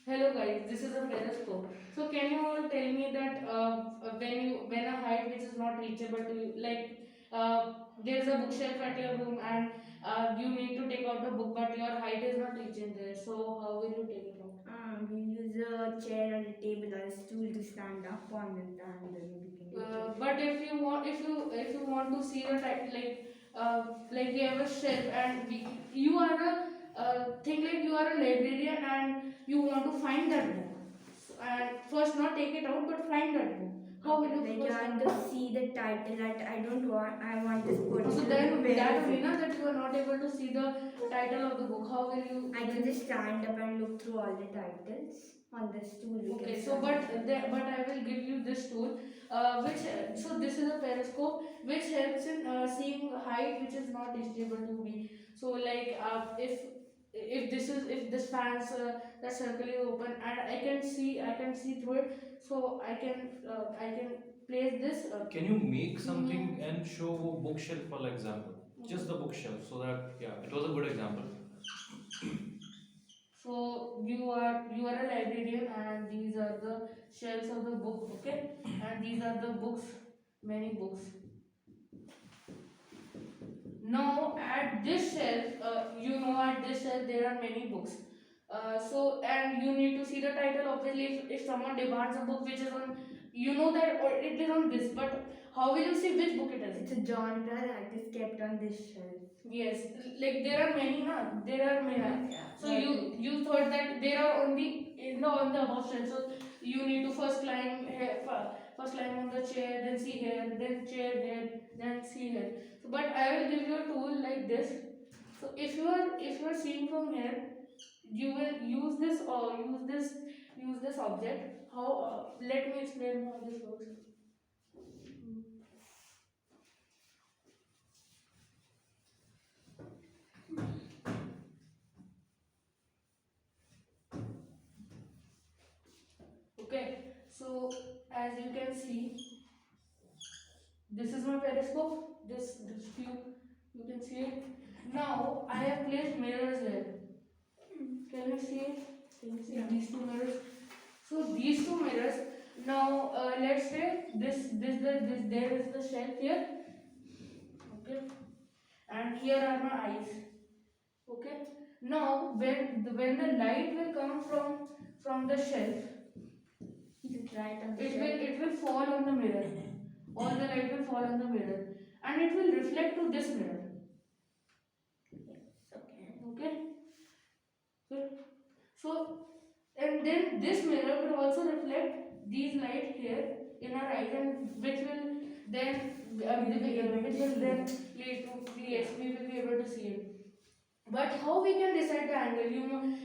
Hello guys, this is a Periscope. So can you all tell me that when a height which is not reachable to you, like there is a bookshelf at your room and you need to take out the book but your height is not reaching there. So how will you take it out? We use a chair or a table or a stool to stand up on it, and then we can reach it. But if you want to see the type like you have a shelf and you are a think like you are a librarian and you want to find that book and first not take it out but find that book. How will you Like first I find have it? to see the title that I want this So particular book. then Where that is only it? na that you are not able to see the title of the book. How will you? I can just stand up and look through all the titles on the stool. We Okay, can so stand up. but I will give you this tool, which so this is a periscope which helps in seeing height which is not reachable to me. So like if this is if this fans the circle is open and I can see through it, so I can place this. Can you make something Mm, and show a bookshelf for example? Just the bookshelf, so that yeah, it was a good example. So you are a librarian and these are the shelves of the book, okay? And these are the books, many books. Now at this shelf, at this shelf there are many books. So and you need to see the title. Obviously, if someone demands a book which is on, you know that or it is on this, but how will you see which book it is? It's a genre that is kept on this shelf. Yes, like there are many, na? There are many. Yeah. So you thought that there are only in the on the above shelf. So you need to first climb here, first climb on the chair, then see here, then chair here, then see here. So, but I will give you a tool like this. So if you are seeing from here, you will use this or use this object. How? Let me explain how this works. Okay. So as you can see. This is my periscope. This tube, you can see it. Now I have placed mirrors here. Can you see it? Can you see these two mirrors? So these two mirrors. Now let's say this there is the shelf here. Okay, and here are my eyes. Okay. Now when the light will come from the shelf, Is it right on the shelf? it will fall on the mirror. All the light will fall on the mirror, and it will reflect to this mirror. Yes. Okay. Okay. Good. So and then this mirror will also reflect these light here in our eyes, and which will then which will then lead to yes, we will be able to see it. But how we can decide the angle?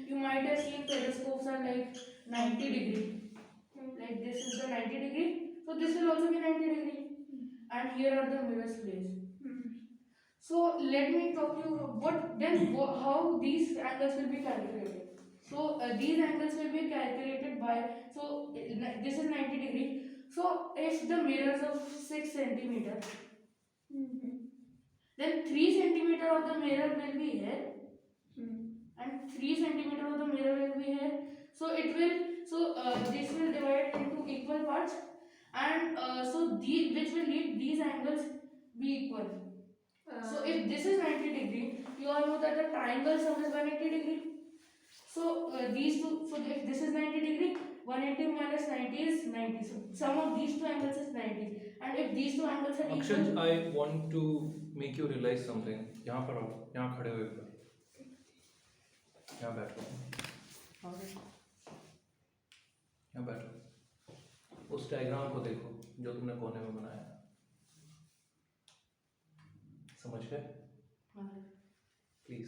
You might have seen periscopes are like 90-degree. Like this is the 90-degree. So this will also be 90-degree. And here are the mirrors placed. So let me talk you how these angles will be calculated. So these angles will be calculated by this is 90-degree. So if the mirrors of 6 centimeter, then 3 centimeter of the mirror will be here, and 3 centimeter of the mirror will be here. So this will divide into equal parts, and which will lead these angles be equal. So if this is 90-degree, you all know that the triangle sum is 180-degree. So these two, so if this is 90-degree, 180 minus 90 is 90. So sum of these two angles is 90. And if these two angles are Akshat, equal, I want to make you realize something. यहाँ पर आओ, यहाँ खड़े हो एक बार, यहाँ बैठो, यहाँ बैठो। उस डायग्राम को देखो जो तुमने कोने में बनाया है। समझ गए? प्लीज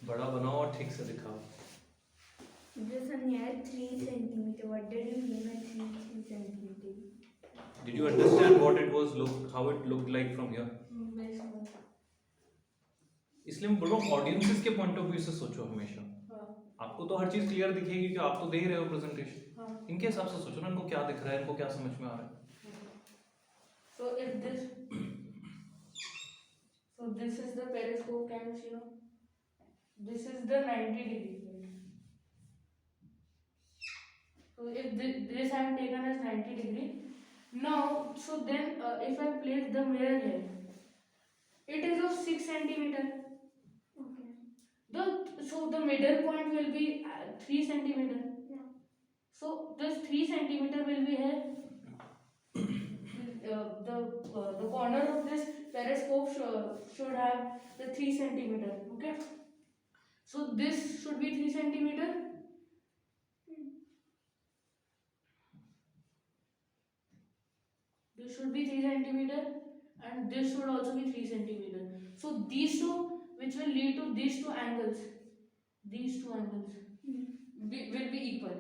बड़ा बनाओ और ठीक से दिखाओ। This one here 3 centimeter. What did you mean by 3 centimeter? Did you understand what it was how it looked like from here? very small. इसलिए मैं बोल रहा हूँ ऑडियंसेस के पॉइंट ऑफ व्यू से सोचो हमेशा। आपको तो हर चीज क्लियर दिखेगी कि आप तो दे रहे हो प्रेजेंटेशन। इनके हिसाब से सोचो ना, इनको क्या दिख रहा है, इनको क्या समझ में आ रहा है। So if this, so this is the periscope, can you see now? This is the 90-degree. So if this I have taken as 90 degree. Now, so then if I place the mirror here, it is of 6 centimeter. Okay. So the middle point will be 3 centimeter. Yeah. So this 3 centimeter will be here. The corner of this periscope should have the 3 centimeter. Okay. So this should be 3 centimeter. This should be 3 centimeter, and this should also be 3 centimeter. So these two, which will lead to these two angles, will be equal.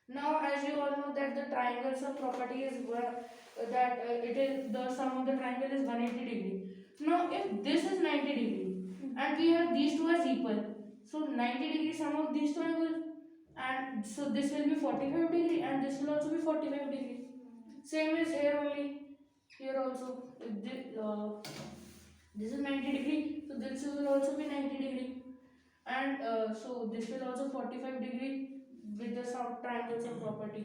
Now, as you all know that the triangles of property is it is the sum of the triangle is 180 degree. Now, if this is 90 degree and we have these two as equal, so 90 degree sum of these two angles, and so this will be 45 degree and this will also be 45 degree. Same is here only. Here also, this is 90 degree, so this will also be 90 degree, and so this will also 45 degree with the sum triangles of property.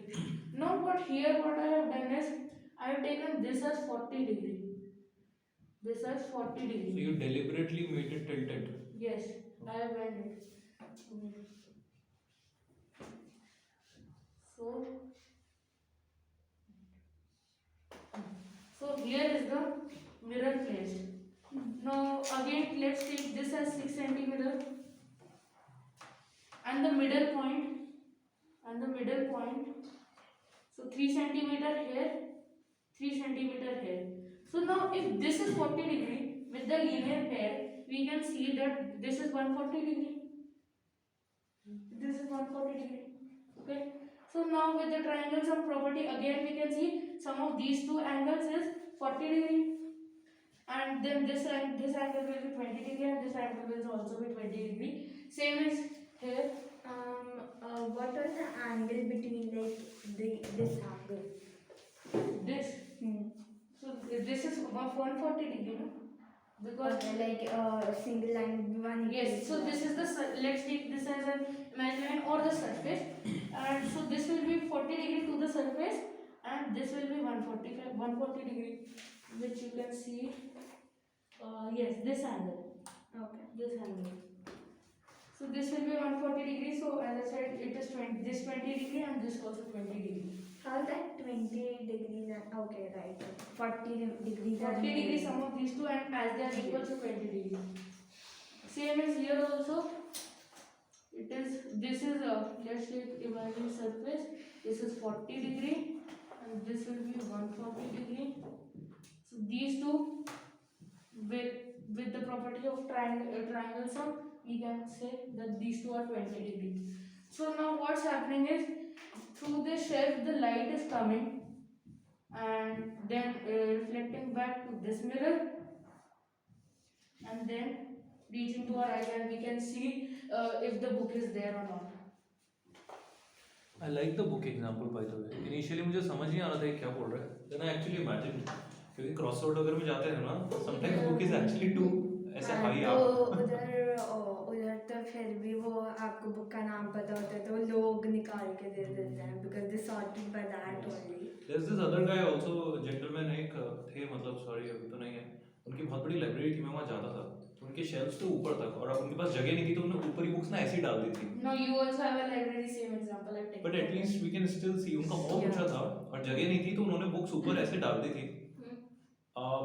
Now, what I have done is I have taken this as 40 degree. This as 40 So degree. you deliberately made it tilted. Yes, I have done it. So here is the mirror placed. Now again let's take this as 6 centimeter and the middle point so 3 centimeter here, 3 centimeter here. So now if this is 40 degree with the linear pair, we can see that this is 140 degree. This is 140 degree. Okay. So now with the triangles of property, again we can see sum of these two angles is 40 degree. And then this angle will be 20 degree and this angle will also be 20 degree. Same as here. What was the angle between this angle? This. So this is 140 degree, no? Because single line one. yes. So this is the let's take this as an imaginary line or the surface, and so this will be 40 degree to the surface, and this will be 140 degree, which you can see. Yes, this angle. Okay. This angle. So this will be 140 degree. So as I said, it is 20 degree and this also 20 degree. How that 20 degrees are okay, right? 40 degrees are 40 degree sum of these two, and as they are equal to 20 degree. Same as here also. This is let's take imaginary surface. This is 40 degree and this will be 140 degree. So these two with the property of triangle sum, we can say that these two are 20 degree. So now what's happening is through this shelf the light is coming and then reflecting back to this mirror and then reaching to our eyes, and we can see if the book is there or not. I like the book example by the way. Initially मुझे समझ नहीं आ रहा था ये क्या बोल रहा है. Then I actually imagined क्योंकि क्रॉसवर्ड अगर में जाते हैं ना, sometimes book is actually too ऐसे high up. उधर तो फिर भी वो आपको बुक का नाम पता होता है तो लोग निकाल के दे देते हैं because they sorted by that only. There's this other guy also, gentleman एक थे, मतलब sorry अभी तो नहीं है. उनकी बहुत बड़ी लाइब्रेरी थी, मैं वहाँ जाता था. उनके शेल्फ्स तो ऊपर तक, और अब उनके पास जगह नहीं थी तो उन्होंने ऊपर ही बुक्स ना ऐसे ही डाल दी थी. No, you also have a library, same example I've taken. But at least we can still see. उनका बहुत ऊंचा था और जगह नहीं थी तो उन्होंने बुक्स ऊपर ऐसे डाल दी थी.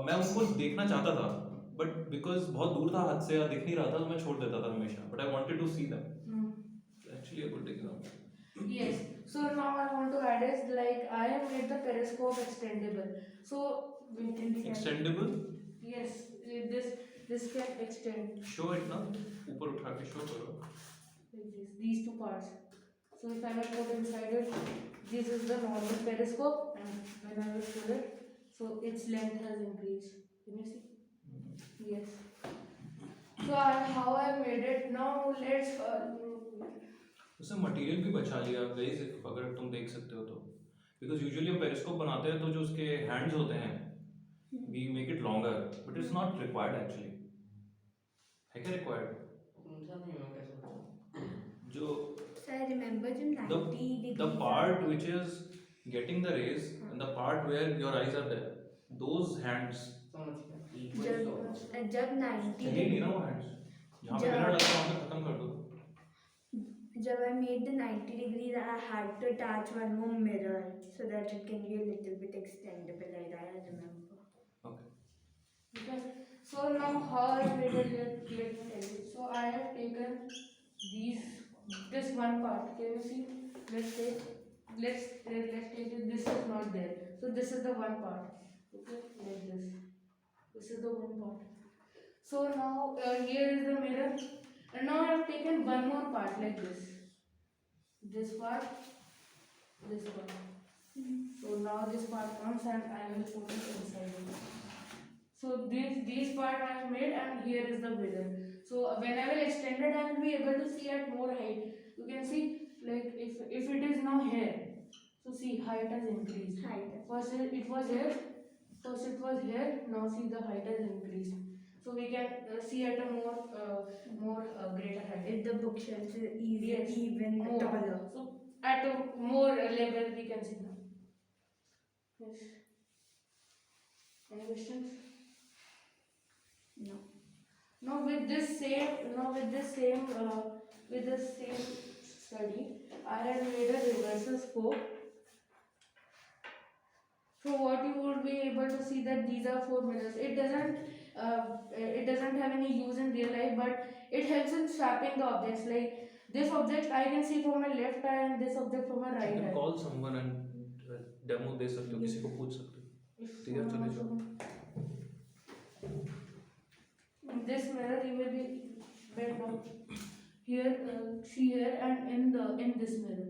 मैं उनको देखना चाहता था, but because बहुत दूर था हाथ से या दिख नहीं रहा था तो मैं छोड़ देता था हमेशा. But I wanted to see them. Actually a good example. Yes. So now I want to add is like I have made the periscope extendable. So we can Extendable? Yes, this can extend. Show it now. ऊपर उठा के show करो. Like this, these two parts. So if I will put inside it, this is the normal periscope, and when I will pull it, so its length has increased. Can you see? Yes. So how I made it. Now let's. उससे material भी बचा लिया guys, अगर तुम देख सकते हो तो. बिकॉज यूजुअली हम पेरिस्कोप बनाते हैं तो जो उसके हैंड्स होते हैं we make it longer, but it's not required actually. है क्या रिक्वायर्ड? जो सर रिमेंबर जो 90 degree The part which is getting the rays and the part where your eyes are there, those hands जब 90 चाहिए नहीं ना वो hands, जहाँ पे मिरर लगा वहाँ पे खत्म कर दो. जब I made the 90 degrees, I had to attach one more mirror so that it can be a little bit extendable. I remember. Okay. So now how I made it, let me tell you. So I have taken this one part. Can you see? Let's take it. This is not there. So this is the one part. Okay, like this. This is the one part. So now here is the mirror, and now I have taken one more part like this. This part, this part. So now this part comes and I will put it inside it. So these part I have made, and here is the mirror. So when I will extend it, I will be able to see at more height. You can see, like if it is now here, so see height has increased. First it was here. First it was here. Now see the height has increased. So we can see at a more greater height. If the bookshelf is Yes, even more. taller. So at a more level we can see now. Yes. Any questions? No. Now with this same study, I have made a reversoscope. So what you would be able to see that these are 4 mirrors. It doesn't have any use in real life, but it helps in swapping the objects. Like this object I can see from my left eye and this object from my You right can eye. call someone and demo दे सकते हो, किसी को पूछ सकते हो. If ठीक है, someone चले जाओ. in this mirror you will be bent down here, see here, and in this mirror.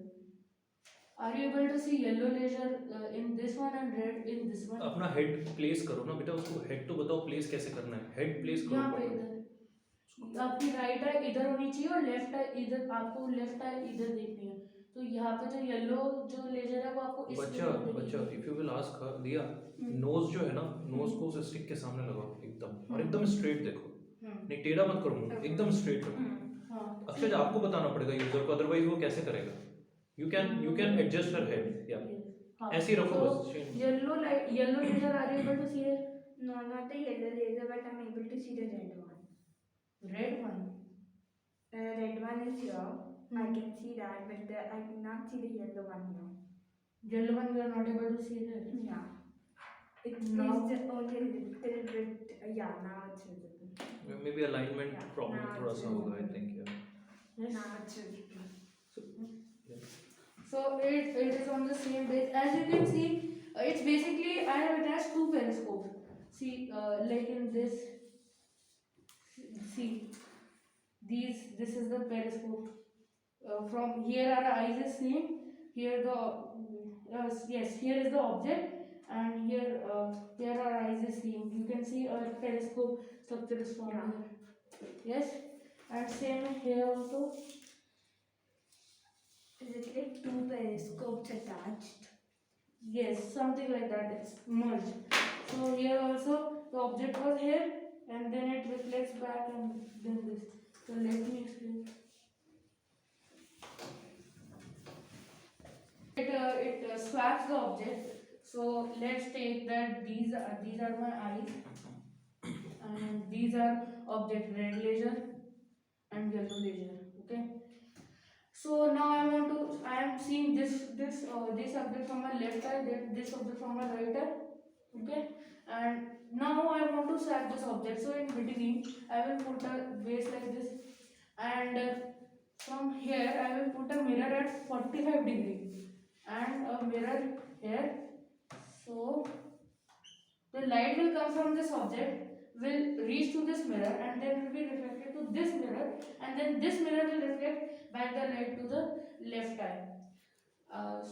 Are you able to see yellow laser in this one and red in this one? अपना head place करो ना बेटा, उसको head तो बताओ place कैसे करना है. हेड प्लेस करो. यहाँ पे इधर आपकी राइट आई इधर होनी चाहिए और लेफ्ट आई इधर, आपको लेफ्ट आई इधर देखनी है. तो यहाँ पे जो येलो जो लेजर है वो आपको इस बच्चा if you will ask her दिया, नोज जो है ना, नोज को उस स्टिक के सामने लगाओ एकदम, और एकदम स्ट्रेट देखो, नहीं टेढ़ा मत करो, एकदम स्ट्रेट रखो. अक्षय आपको बताना पड़ेगा यूजर को, अदरवाइज वो कैसे करेगा. You can adjust her head. या ऐसे ही रखो बस. Yellow laser are you able to see it? No, not the yellow laser, but I'm able to see the red one. Red one. Red one is here. I can see that, but I cannot see the yellow one here. Yellow one you are not able to see it. Yeah. It Now- is only a little bit. Yeah, now it's visible. May be alignment Yeah, problem now थोड़ा it's सा होगा, आई visible. Think. Yes. Now it's visible. So it is on the same page. As you can see, it's basically I have attached 2 periscopes. See, like in this. See, this is the periscope. From here our eyes is seen. Here here is the object, and here our eyes is seen. You can see our periscope structure is from here. Yes, and same here also. Is it like 2 periscopes attached? Yes, something like that. It's merged. So here also the object was here, and then it reflects back, and then this. So let me explain. It swaps the object. So let's take that these are my eyes, and these are object red laser and yellow laser. Okay. So now I am seeing this object from my left eye, this object from my right eye. Okay. And now I want to swap this object. So in between I will put a base like this, and from here I will put a mirror at 45 degree and a mirror here. So the light will come from this object, will reach to this mirror, and then will be reflected to this mirror, and then this mirror will reflect back the light to the left eye.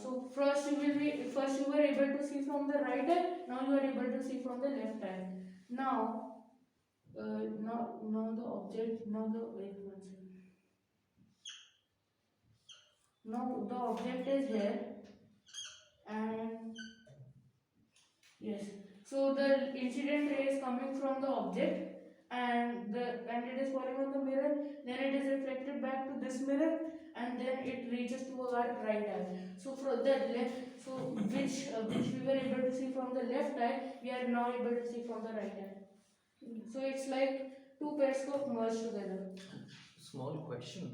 So first you were able to see from the right eye. Now you are able to see from the left eye. Now the object. Wait one second. Now the object is here, and yes. So the incident ray is coming from the object, and it is falling on the mirror. Then it is reflected back to this mirror, and then it reaches to our right eye. So from the left, so which we were able to see from the left eye, we are now able to see from the right eye. So it's like two periscope merged together. Small question,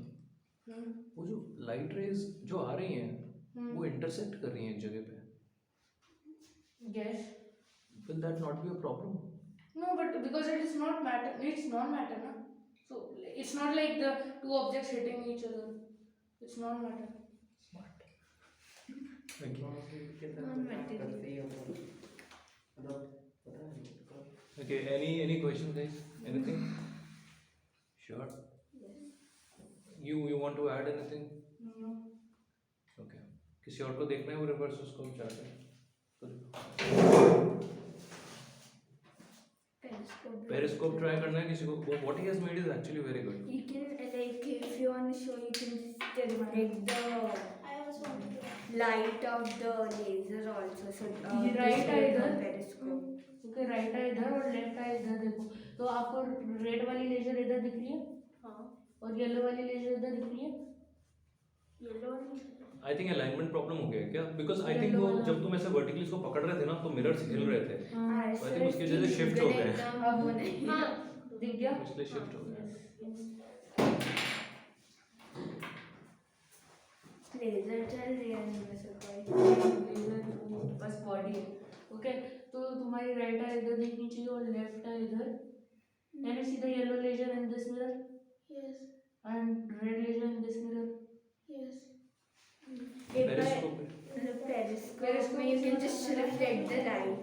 Hmm. वो जो light rays जो आ रही हैं Hmm. वो intersect कर रही हैं एक जगह पे, Yes. will that not be a problem? No, but because it is not matter, it's non-matter, na? So it's not like the two objects hitting each other. It's non-matter. Smart. Okay. Okay, any question guys? Anything? Sure. Yes. You want to add anything? No. Okay. किसी और को देखना है वो रिवर्सोस्कोप चाहते हैं तो Periscope. Periscope try करना है किसी को, what he has made is actually very good. You can like if you want to show, you can just reflect the I also want to do light of the laser also. So ये right eye इधर, periscope. Okay right I इधर और left आई इधर देखो, तो आपको red वाली laser इधर दिख रही है हाँ और येलो वाली लेजर इधर दिख रही है. येलो वाली आई थिंक अलाइनमेंट प्रॉब्लम हो गया है क्या, बिकॉज आई थिंक वो जब तुम ऐसे वर्टिकली इसको पकड़ रहे थे ना तो मिरर्स हिल रहे थे, हाँ, I think उसकी वजह से shift हो गए. अब वो नहीं. हाँ दिख गया. इसलिए शिफ्ट हो गया. लेजर चल रही है इनमें से कोई. लेजर बस बॉडी है. ओके, तो तुम्हारी राइट आई इधर दिखनी चाहिए और लेफ्ट आई इधर. Can you see the yellow laser in this mirror yes and red laser in this mirror? yes एक बार पेरिस्कोप periscope में you can just reflect the light.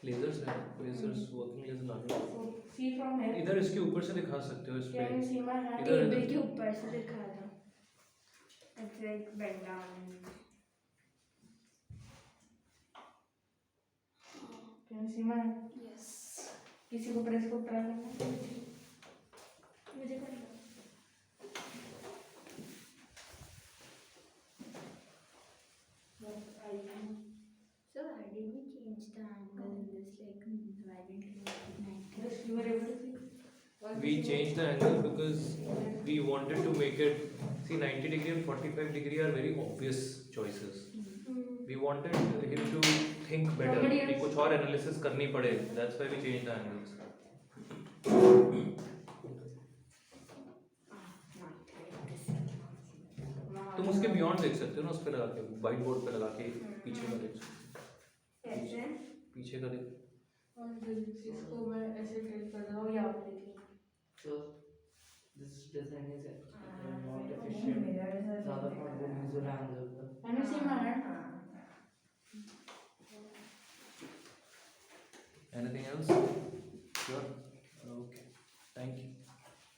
Lasers है, लेजर्स वर्किंग लेजर लगा. So see from here. इधर इसके ऊपर से दिखा सकते हो इस पे. Can you see my hand? इधर टेबल के ऊपर से दिखा रहा. It's like bend down. Can you see my hand? yes किसी को पेरिस्कोप ट्राई करना है? मुझे करना So why did we change the angle in this? Like why didn't we make it 90? Yes, you were able to see. We changed the angle because we wanted to make it, see 90 degree and 45 degree are very obvious choices. We wanted him to think better, Somebody कि else. कुछ और analysis करनी पड़े. That's why we changed the angles. Not like this. तुम उसके beyond देख सकते हो ना, उस पे लगा के white board पे लगा के पीछे का देख सकते कैसे? हो. पीछे का देख. और इसको मैं ऐसे ट्रेस कर रहा हूँ, यहाँ पे देखिए. So this design is not mirrors efficient. are ज़्यादा not good visual angle. Can you see my hand? Anything else?